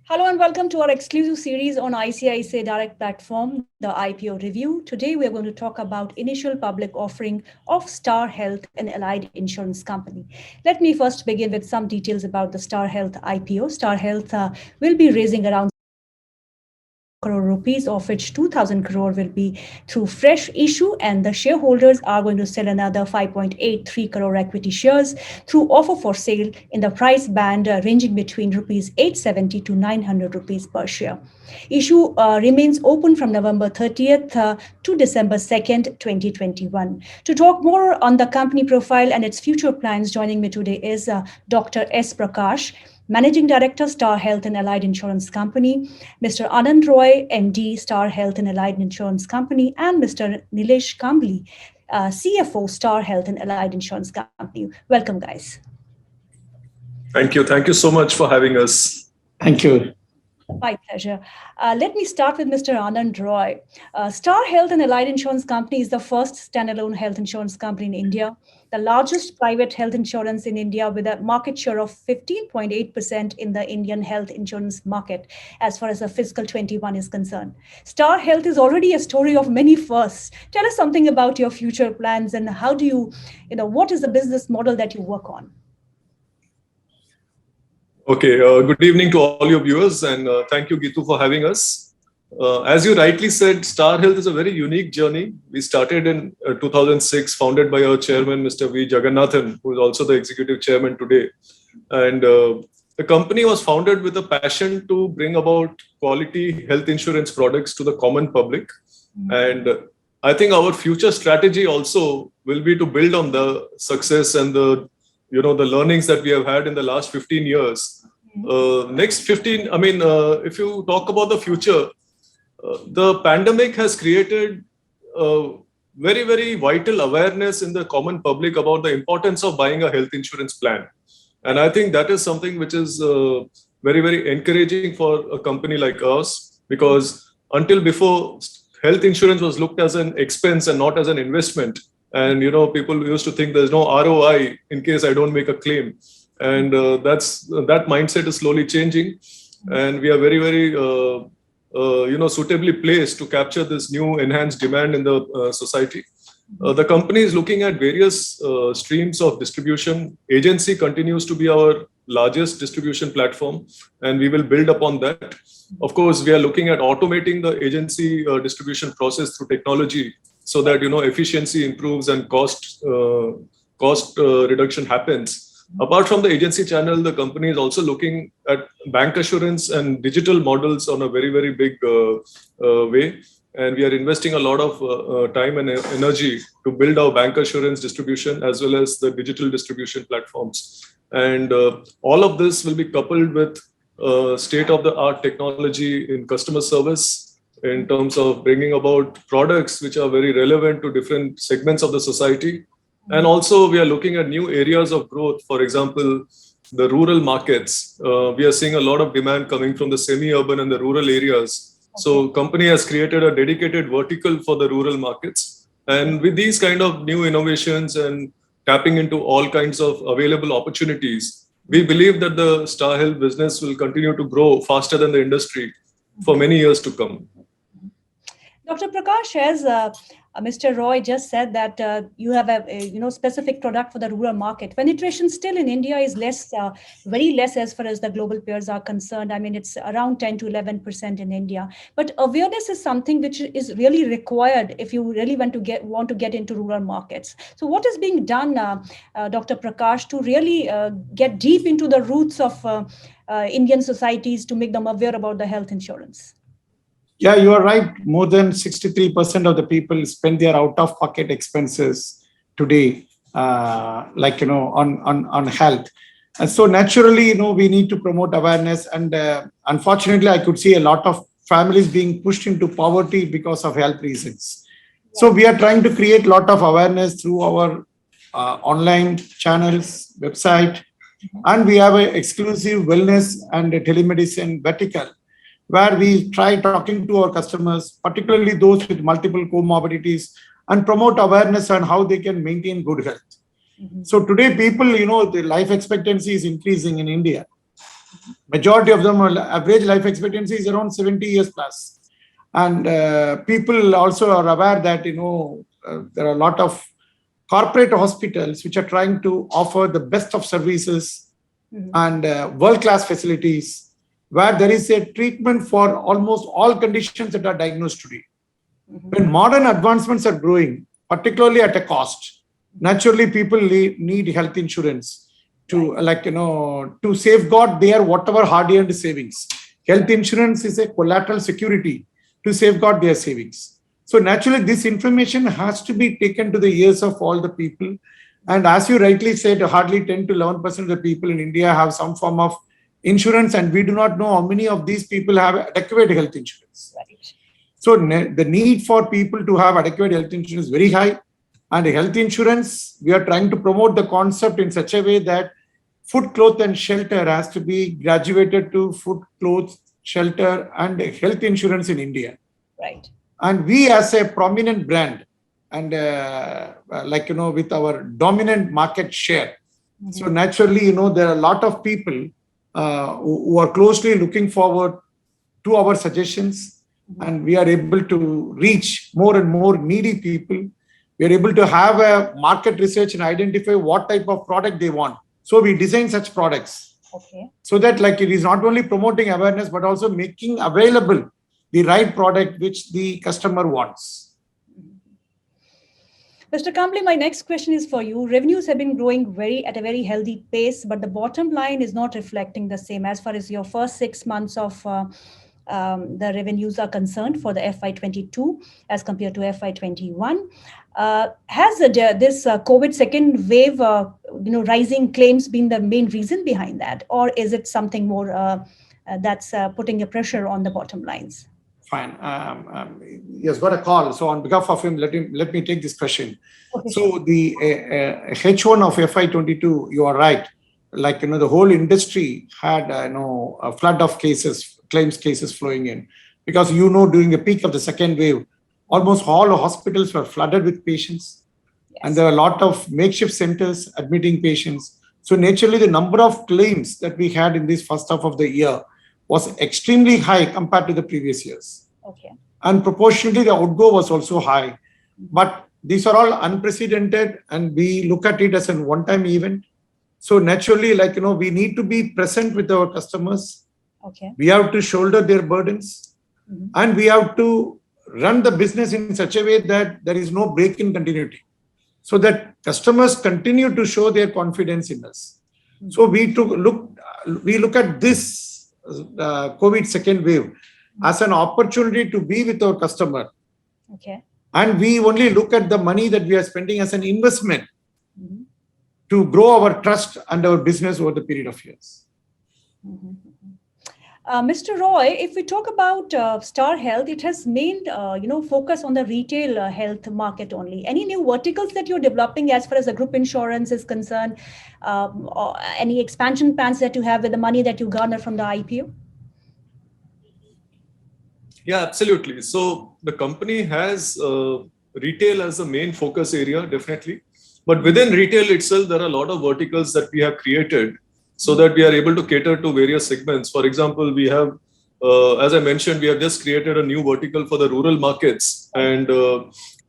Hello and welcome to our exclusive series on ICICI Direct Platform, the IPO review. Today we are going to talk about initial public offering of Star Health and Allied Insurance Company. Let me first begin with some details about the Star Health IPO. Star Health will be raising around crore rupees, of which 2,000 crore will be through fresh issue, and the shareholders are going to sell another 5.83 crore equity shares through offer for sale in the price band ranging between rupees 870 to 900 rupees per share. Issue remains open from November 30th to December 2nd, 2021. To talk more on the company profile and its future plans, joining me today is Dr. S. Prakash, Managing Director, Star Health and Allied Insurance Company, Mr. Anand Roy, MD, Star Health and Allied Insurance Company, and Mr. Nilesh Kambli, CFO, Star Health and Allied Insurance Company. Welcome, guys. Thank you. Thank you so much for having us. Thank you. My pleasure. Let me start with Mr. Anand Roy. Star Health and Allied Insurance Company is the first standalone health insurance company in India, the largest private health insurance in India with a market share of 15.8% in the Indian health insurance market as far as the fiscal 21 is concerned. Star Health is already a story of many firsts. Tell us something about your future plans and how do what is the business model that you work on? Okay, good evening to all your viewers, and thank you, Gitu, for having us. As you rightly said, Star Health is a very unique journey. We started in 2006, founded by our chairman, Mr. V. Jagannathan, who is also the executive chairman today. And the company was founded with a passion to bring about quality health insurance products to the common public. And I think our future strategy also will be to build on the success and the learnings that we have had in the last 15 years. Next 15, if you talk about the future, the pandemic has created very, very vital awareness in the common public about the importance of buying a health insurance plan. And I think that is something which is very, very encouraging for a company like us, because until before, health insurance was looked as an expense and not as an investment. And people used to think there's no ROI in case I don't make a claim, and that mindset is slowly changing, and we are very, very suitably placed to capture this new enhanced demand in the society. The company is looking at various streams of distribution. Agency continues to be our largest distribution platform, and we will build upon that. Of course, we are looking at automating the agency distribution process through technology, so that efficiency improves and cost reduction happens. Apart from the agency channel, the company is also looking at bank assurance and digital models on a very, very big way. And we are investing a lot of time and energy to build our bank assurance distribution as well as the digital distribution platforms. And all of this will be coupled with state-of-the-art technology in customer service, in terms of bringing about products which are very relevant to different segments of the society. And also we are looking at new areas of growth. For example, the rural markets. We are seeing a lot of demand coming from the semi-urban and the rural areas. So company has created a dedicated vertical for the rural markets. And with these kind of new innovations and tapping into all kinds of available opportunities, we believe that the Star Health business will continue to grow faster than the industry for many years to come. Dr. Prakash, as Mr. Roy just said that you have a specific product for the rural market. Penetration still in India is less, very less as far as the global peers are concerned. I mean, it's around 10 to 11% in India. But awareness is something which is really required if you really want to get into rural markets. So what is being done, Dr. Prakash, to really get deep into the roots of Indian societies to make them aware about the health insurance? Yeah, you are right. More than 63% of the people spend their out-of-pocket expenses today, on health. And so naturally, we need to promote awareness. And unfortunately, I could see a lot of families being pushed into poverty because of health reasons. So we are trying to create a lot of awareness through our online channels, website, and we have an exclusive wellness and telemedicine vertical, where we try talking to our customers, particularly those with multiple comorbidities, and promote awareness on how they can maintain good health. So today people, the life expectancy is increasing in India. majority of them, average life expectancy is around 70 years plus. And people also are aware that, there are a lot of corporate hospitals which are trying to offer the best of services and world-class facilities where there is a treatment for almost all conditions that are diagnosed today. When modern advancements are growing, particularly at a cost, naturally people need health insurance to to safeguard their whatever hard-earned savings. Health insurance is a collateral security to safeguard their savings. So naturally, this information has to be taken to the ears of all the people. And as you rightly said, hardly 10 to 11% of the people in India have some form of insurance, and we do not know how many of these people have adequate health insurance. Right. So the need for people to have adequate health insurance is very high. And health insurance, we are trying to promote the concept in such a way that food, cloth, and shelter has to be graduated to food, clothes, shelter, and health insurance in India. Right. And we, as a prominent brand, and with our dominant market share, so naturally, there are a lot of people who are closely looking forward to our suggestions, and we are able to reach more and more needy people. We are able to have a market research and identify what type of product they want. So we design such products. Okay. So that it is not only promoting awareness, but also making available the right product which the customer wants. Mr. Kambli, my next question is for you. Revenues have been growing at a very healthy pace, but the bottom line is not reflecting the same as far as your first 6 months of the revenues are concerned for the FY22 as compared to FY21. Has this COVID second wave, rising claims been the main reason behind that, or is it something more that's putting a pressure on the bottom lines? Fine. He has got a call. So on behalf of him, let me take this question. Okay. So the H1 of FY22, you are right. The whole industry had a flood of claims cases flowing in, because during the peak of the second wave, almost all the hospitals were flooded with patients. Yes. And there are a lot of makeshift centers admitting patients. So naturally, the number of claims that we had in this first half of the year was extremely high compared to the previous years. Okay. And proportionally, the outgo was also high. But these are all unprecedented, and we look at it as a one-time event. So naturally, we need to be present with our customers. Okay. We have to shoulder their burdens, and we have to run the business in such a way that there is no break in continuity, so that customers continue to show their confidence in us. So we look at this COVID second wave as an opportunity to be with our customer. Okay. And we only look at the money that we are spending as an investment to grow our trust and our business over the period of years. Mr. Roy, if we talk about Star Health, it has main, focus on the retail health market only. Any new verticals that you're developing as far as the group insurance is concerned, or any expansion plans that you have with the money that you garner from the IPO? Yeah, absolutely. So the company has retail as a main focus area, definitely. But within retail itself, there are a lot of verticals that we have created, so that we are able to cater to various segments. For example, we have, as I mentioned, we have just created a new vertical for the rural markets. And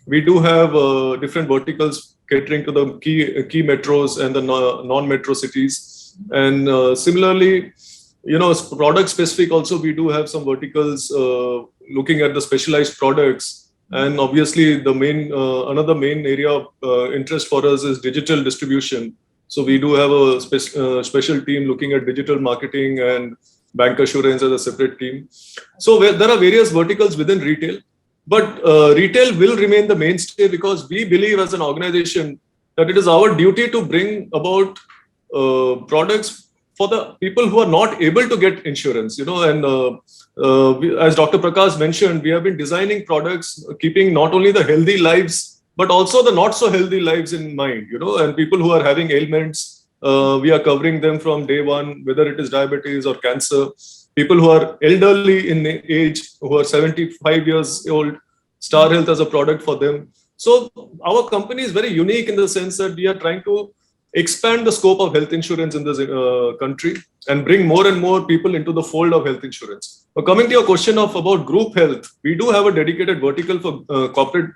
we do have different verticals catering to the key metros and the non-metro cities. And similarly, product specific also, we do have some verticals looking at the specialized products. And obviously, the another main area of interest for us is digital distribution. So we do have a special team looking at digital marketing and bank assurance as a separate team. So there are various verticals within retail, but retail will remain the mainstay, because we believe as an organization that it is our duty to bring about products for the people who are not able to get insurance, and as Dr. Prakash mentioned, we have been designing products keeping not only the healthy lives, but also the not so healthy lives in mind, and people who are having ailments, we are covering them from day one, whether it is diabetes or cancer. People who are elderly in age, who are 75 years old, Star Health as a product for them. So our company is very unique in the sense that we are trying to expand the scope of health insurance in this country and bring more and more people into the fold of health insurance. Coming to your question of about group health, we do have a dedicated vertical for corporate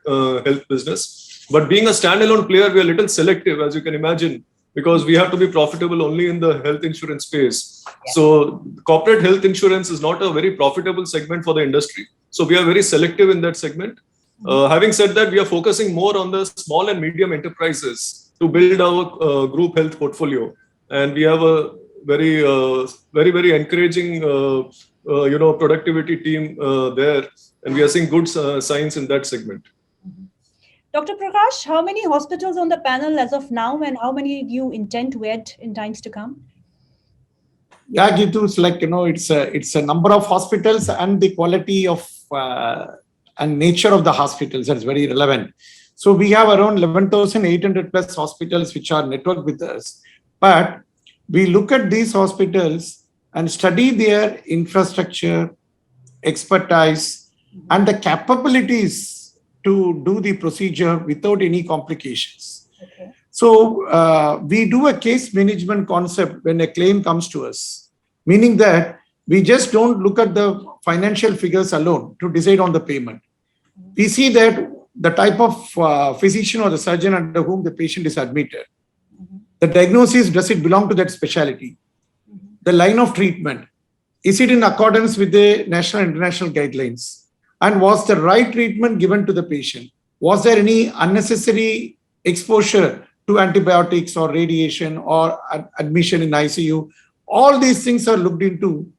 health business. But being a standalone player, we are a little selective, as you can imagine, because we have to be profitable only in the health insurance space. Yeah. So corporate health insurance is not a very profitable segment for the industry. So we are very selective in that segment. Having said that, we are focusing more on the small and medium enterprises to build our group health portfolio. And we have a very encouraging, productivity team there. And we are seeing good signs in that segment. Dr. Prakash, how many hospitals on the panel as of now, and how many do you intend to add in times to come? Yeah, Gitu, it's like, it's a number of hospitals and the quality of and nature of the hospitals that is very relevant. So we have around 11,800 plus hospitals which are networked with us. But we look at these hospitals and study their infrastructure, expertise, and the capabilities to do the procedure without any complications. Okay. So we do a case management concept when a claim comes to us, meaning that we just don't look at the financial figures alone to decide on the payment. We see that the type of physician or the surgeon under whom the patient is admitted, the diagnosis, does it belong to that specialty? The line of treatment, is it in accordance with the national and international guidelines? And was the right treatment given to the patient? Was there any unnecessary exposure to antibiotics or radiation or admission in ICU? All these things are looked into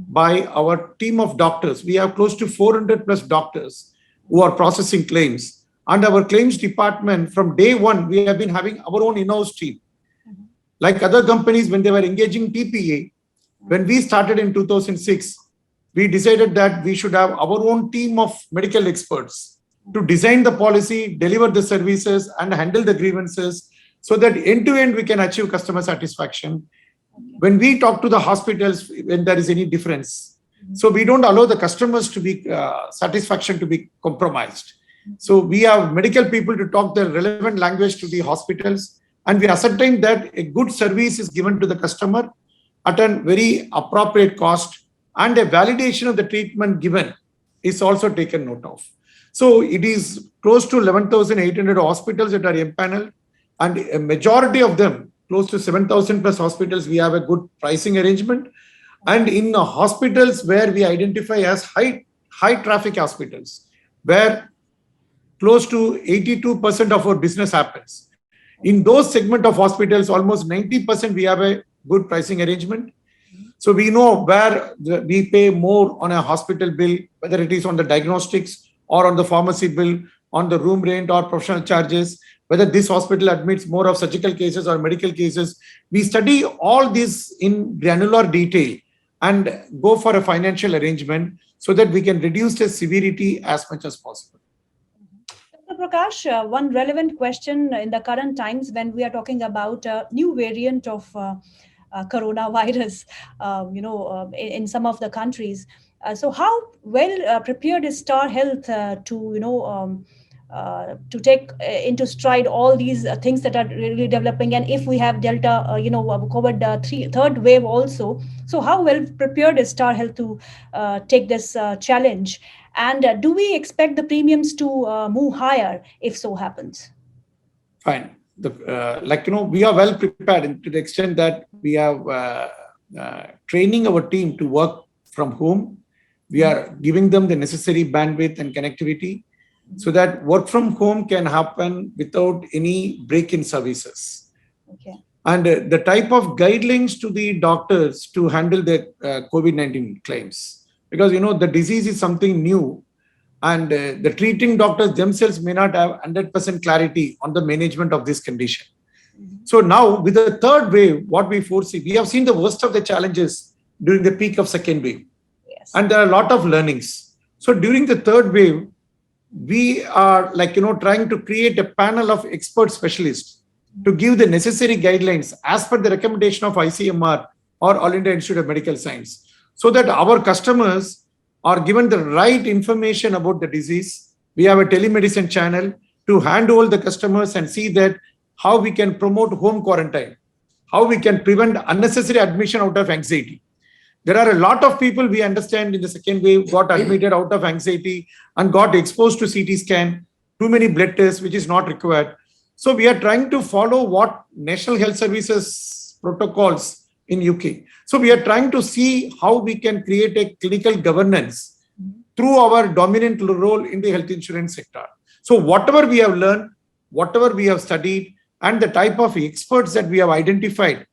by our team of doctors. We have close to 400 plus doctors who are processing claims. And our claims department, from day one, we have been having our own in-house team. Like other companies, when they were engaging TPA, when we started in 2006, we decided that we should have our own team of medical experts to design the policy, deliver the services, and handle the grievances so that end-to-end we can achieve customer satisfaction. When we talk to the hospitals, when there is any difference, so we don't allow the customers to be satisfaction to be compromised. So we have medical people to talk the relevant language to the hospitals, and we ascertain that a good service is given to the customer at a very appropriate cost, and a validation of the treatment given is also taken note of. So it is close to 11,800 hospitals that are empaneled, and a majority of them, close to 7,000 plus hospitals, we have a good pricing arrangement. And in hospitals where we identify as high traffic hospitals, where close to 82% of our business happens, in those segment of hospitals, almost 90% we have a good pricing arrangement. So we know where we pay more on a hospital bill, whether it is on the diagnostics or on the pharmacy bill, on the room rent or professional charges, whether this hospital admits more of surgical cases or medical cases. We study all this in granular detail and go for a financial arrangement so that we can reduce the severity as much as possible. Dr. Prakash, one relevant question in the current times when we are talking about a new variant of coronavirus, in some of the countries. So how well prepared is Star Health to take into stride all these things that are really developing? And if we have Delta, COVID third wave also, so how well prepared is Star Health to take this challenge? And do we expect the premiums to move higher if so happens? Fine. We are well prepared to the extent that we have training our team to work from home. We are giving them the necessary bandwidth and connectivity so that work from home can happen without any break in services. Okay. And the type of guidelines to the doctors to handle the COVID-19 claims, because the disease is something new. And the treating doctors themselves may not have 100% clarity on the management of this condition. So now with the third wave, what we foresee, we have seen the worst of the challenges during the peak of second wave. Yes. And there are a lot of learnings. So during the third wave, we are trying to create a panel of expert specialists to give the necessary guidelines as per the recommendation of ICMR or All India Institute of Medical Science, so that our customers are given the right information about the disease. We have a telemedicine channel to handhold the customers and see that how we can promote home quarantine, how we can prevent unnecessary admission out of anxiety. There are a lot of people we understand in the second wave got admitted out of anxiety and got exposed to CT scan, too many blood tests, which is not required. So we are trying to follow what National Health Services protocols in UK. So we are trying to see how we can create a clinical governance through our dominant role in the health insurance sector. So whatever we have learned, whatever we have studied, and the type of experts that we have identified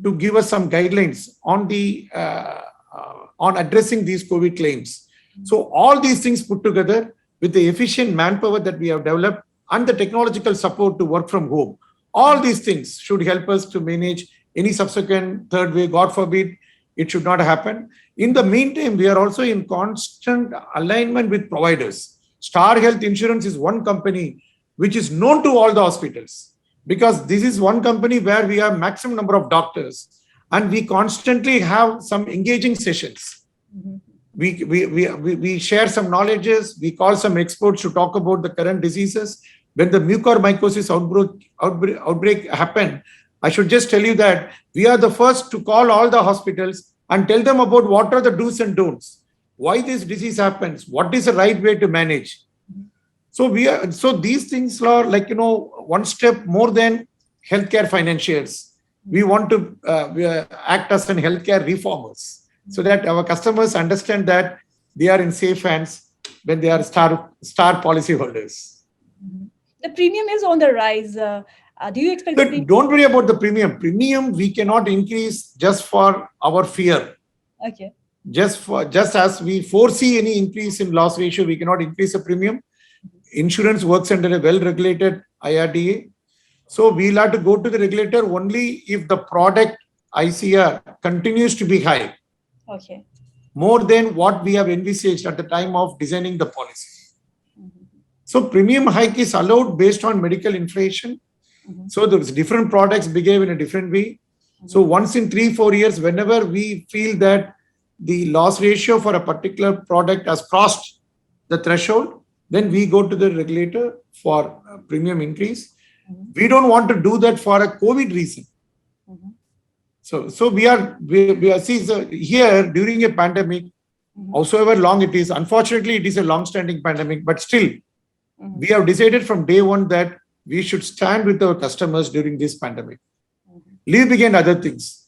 to give us some guidelines on the on addressing these COVID claims. So all these things put together with the efficient manpower that we have developed and the technological support to work from home, all these things should help us to manage any subsequent third wave. God forbid it should not happen. In the meantime, we are also in constant alignment with providers. Star Health Insurance is one company which is known to all the hospitals, because this is one company where we have maximum number of doctors and we constantly have some engaging sessions. We share some knowledges, we call some experts to talk about the current diseases. When the mucormycosis outbreak happened, I should just tell you that we are the first to call all the hospitals and tell them about what are the do's and don'ts, why this disease happens, what is the right way to manage. So these things are like, one step more than healthcare financiers. We want to act as an healthcare reformers so that our customers understand that they are in safe hands when they are star policy holders. The premium is on the rise. Do you expect? But don't worry about the premium. Premium we cannot increase just for our fear. Okay. Just as we foresee any increase in loss ratio, we cannot increase the premium. Insurance works under a well-regulated IRDA. So we'll have to go to the regulator only if the product ICR continues to be high. Okay. More than what we have envisaged at the time of designing the policy. So premium hike is allowed based on medical inflation. So those different products behave in a different way. So once in 3-4 years, whenever we feel that the loss ratio for a particular product has crossed the threshold, then we go to the regulator for a premium increase. We don't want to do that for a COVID reason. So we are here during a pandemic, however long it is. Unfortunately, it is a long-standing pandemic, but still, we have decided from day one that we should stand with our customers during this pandemic. Leave behind other things.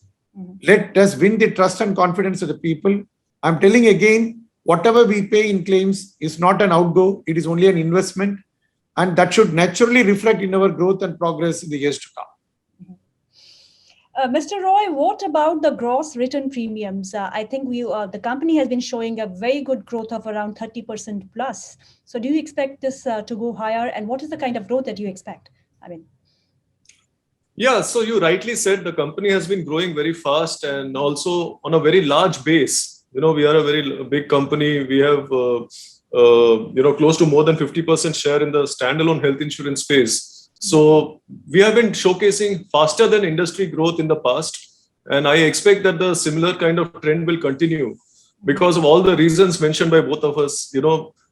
Let us win the trust and confidence of the people. I'm telling again, whatever we pay in claims is not an outgo, it is only an investment, and that should naturally reflect in our growth and progress in the years to come. Mr. Roy, what about the gross written premiums? I think the company has been showing a very good growth of around 30% plus. So do you expect this to go higher? And what is the kind of growth that you expect? Yeah, so you rightly said the company has been growing very fast and also on a very large base. We are a very big company. We have, close to more than 50% share in the standalone health insurance space. So we have been showcasing faster than industry growth in the past. And I expect that the similar kind of trend will continue because of all the reasons mentioned by both of us.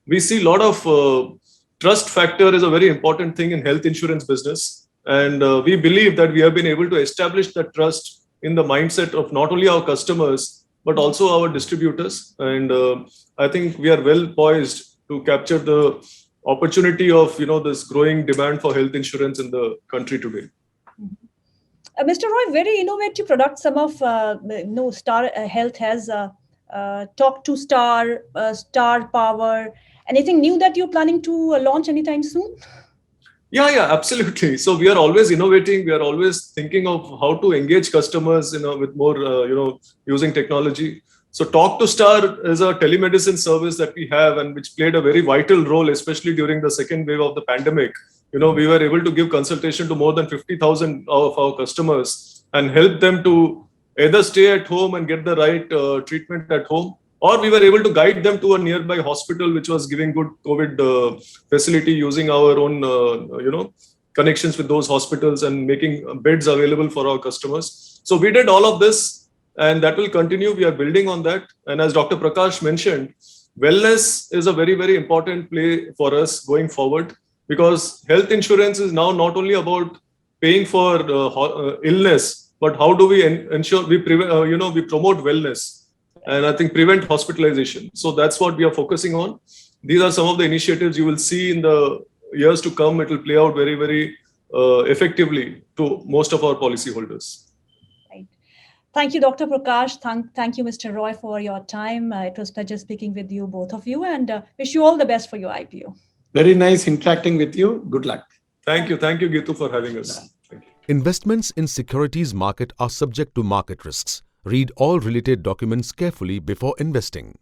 We see a lot of trust factor is a very important thing in health insurance business. And we believe that we have been able to establish that trust in the mindset of not only our customers, but also our distributors. And I think we are well poised to capture the opportunity of, this growing demand for health insurance in the country today. Mr. Roy, very innovative product. Some of Star Health has Talk to Star, Star Power. Anything new that you're planning to launch anytime soon? Yeah, absolutely. So we are always innovating. We are always thinking of how to engage customers, with more, using technology. So Talk to Star is a telemedicine service that we have and which played a very vital role, especially during the second wave of the pandemic. We were able to give consultation to more than 50,000 of our customers and help them to either stay at home and get the right treatment at home, or we were able to guide them to a nearby hospital which was giving good COVID facility using our own, connections with those hospitals and making beds available for our customers. So we did all of this and that will continue. We are building on that. And as Dr. Prakash mentioned, wellness is a very, very important play for us going forward because health insurance is now not only about paying for illness, but how do we ensure we we promote wellness, and I think prevent hospitalization. So that's what we are focusing on. These are some of the initiatives you will see in the years to come. It will play out very, very effectively to most of our policyholders. Right. Thank you, Dr. Prakash. Thank you, Mr. Roy, for your time. It was a pleasure speaking with you, both of you, and wish you all the best for your IPO. Very nice interacting with you. Good luck. Thank you, Gitu, for having us. Thank you. Investments in securities market are subject to market risks. Read all related documents carefully before investing.